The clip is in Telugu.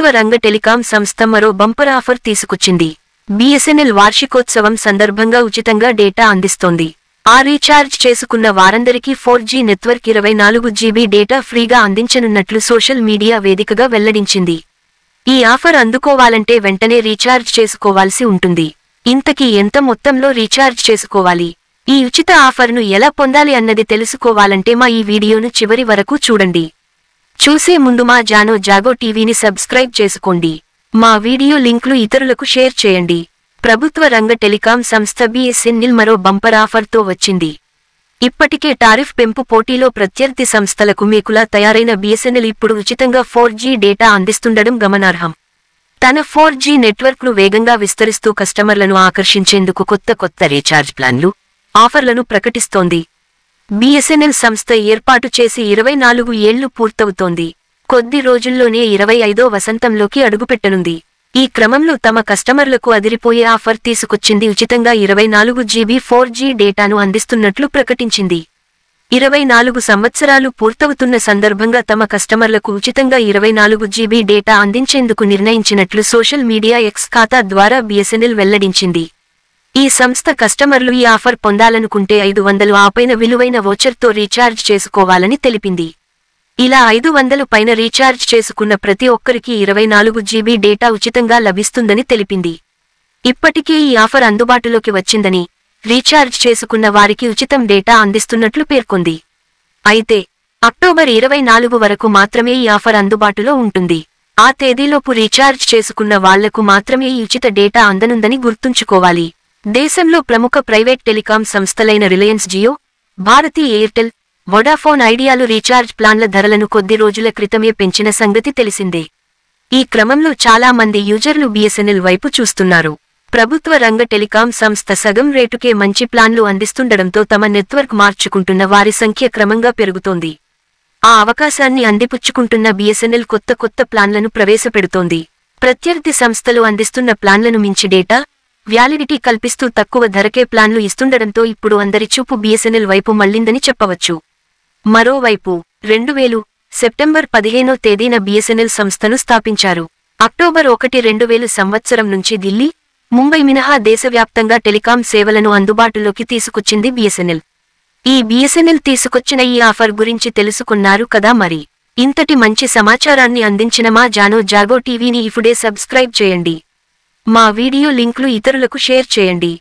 ప్రభుత్వ రంగ టెలికాం సంస్థ మరో బంపర్ ఆఫర్ తీసుకొచ్చింది. BSNL వార్షికోత్సవం సందర్భంగా ఉచితంగా డేటా అందిస్తోంది. ఆ రీఛార్జ్ చేసుకున్న వారందరికీ 4G నెట్వర్క్ 24 GB డేటా ఫ్రీగా అందించనున్నట్లు సోషల్ మీడియా వేదికగా వెల్లడించింది. ఈ ఆఫర్ అందుకోవాలంటే వెంటనే రీఛార్జ్ చేసుకోవాల్సి ఉంటుంది. ఇంతకీ ఎంత మొత్తంలో రీఛార్జ్ చేసుకోవాలి? ఈ ఉచిత ఆఫర్ను ఎలా పొందాలి అన్నది తెలుసుకోవాలంటే మా ఈ వీడియోను చివరి వరకు చూడండి. చూసే ముందు మా జాగో టీవీని సబ్స్క్రైబ్ చేసుకోండి. మా వీడియో లింక్లు ఇతరులకు షేర్ చేయండి. ప్రభుత్వ రంగ టెలికాం సంస్థ BSNL మరో బంపర్ ఆఫర్తో వచ్చింది. ఇప్పటికే టారిఫ్ పెంపు పోటీలో ప్రత్యర్థి సంస్థలకు మేకులా తయారైన BSNL ఇప్పుడు ఉచితంగా 4G డేటా అందిస్తుండడం గమనార్హం. తన 4G నెట్వర్క్ను వేగంగా విస్తరిస్తూ కస్టమర్లను ఆకర్షించేందుకు కొత్త రీఛార్జ్ ప్లాన్లు, ఆఫర్లను ప్రకటిస్తోంది. BSNL సంస్థ ఏర్పాటు చేసి 24 ఏళ్లు పూర్తవుతోంది. కొద్ది రోజుల్లోనే 25వ వసంతంలోకి అడుగుపెట్టనుంది. ఈ క్రమంలో తమ కస్టమర్లకు అదిరిపోయే ఆఫర్ తీసుకొచ్చింది. ఉచితంగా 24 GB 4G డేటాను అందిస్తున్నట్లు ప్రకటించింది. 24 సంవత్సరాలు పూర్తవుతున్న సందర్భంగా తమ కస్టమర్లకు ఉచితంగా 24 GB డేటా అందించేందుకు నిర్ణయించినట్లు సోషల్ మీడియా X ఖాతా ద్వారా BSNL వెల్లడించింది. ఈ సంస్థ కస్టమర్లు ఈ ఆఫర్ పొందాలనుకుంటే 500 ఆపైన విలువైన వోచర్తో రీఛార్జ్ చేసుకోవాలని తెలిపింది. ఇలా 500 పైన రీఛార్జ్ చేసుకున్న ప్రతి ఒక్కరికి 24 GB డేటా ఉచితంగా లభిస్తుందని తెలిపింది. ఇప్పటికే ఈ ఆఫర్ అందుబాటులోకి వచ్చిందని, రీఛార్జ్ చేసుకున్న వారికి ఉచితం డేటా అందిస్తున్నట్లు పేర్కొంది. అయితే అక్టోబర్ 24 వరకు మాత్రమే ఈ ఆఫర్ అందుబాటులో ఉంటుంది. ఆ తేదీలోపు రీఛార్జ్ చేసుకున్న వాళ్లకు మాత్రమే ఈ ఉచిత డేటా అందనుందని గుర్తుంచుకోవాలి. దేశంలో ప్రముఖ ప్రైవేట్ టెలికాం సంస్థలైన రిలయన్స్ జియో, భారతీ ఎయిర్టెల్, వొడాఫోన్ ఐడియాలు రీఛార్జ్ ప్లాన్ల ధరలను కొద్ది రోజుల క్రితమే పెంచిన సంగతి తెలిసిందే. ఈ క్రమంలో చాలా మంది యూజర్లు BSNL వైపు చూస్తున్నారు. ప్రభుత్వ రంగ టెలికాం సంస్థ సగం రేటుకే మంచి ప్లాన్లు అందిస్తుండడంతో తమ నెట్వర్క్ మార్చుకుంటున్న వారి సంఖ్య క్రమంగా పెరుగుతోంది. ఆ అవకాశాన్ని అందిపుచ్చుకుంటున్న BSNL కొత్త ప్లాన్లను ప్రవేశపెడుతోంది. ప్రత్యర్థి సంస్థలు అందిస్తున్న ప్లాన్లను మించి డేటా, వ్యాలిడిటీ కల్పిస్తూ తక్కువ ధరకే ప్లాన్లు ఇస్తుండడంతో ఇప్పుడు అందరి చూపు BSNL వైపు మళ్లిందని చెప్పవచ్చు. మరోవైపు 2000 సెప్టెంబర్ 15వ తేదీన BSNL సంస్థను స్థాపించారు. అక్టోబర్ 1, 2000 సంవత్సరం నుంచి ఢిల్లీ, ముంబై మినహా దేశవ్యాప్తంగా టెలికాం సేవలను అందుబాటులోకి తీసుకొచ్చింది BSNL. ఈ BSNL తీసుకొచ్చిన ఈ ఆఫర్ గురించి తెలుసుకున్నారు కదా మరి. ఇంతటి మంచి సమాచారాన్ని అందించిన మా జాగో టీవీని ఇప్పుడే సబ్స్క్రైబ్ చేయండి. మా వీడియో లింక్లు ఇతరులకు షేర్ చేయండి.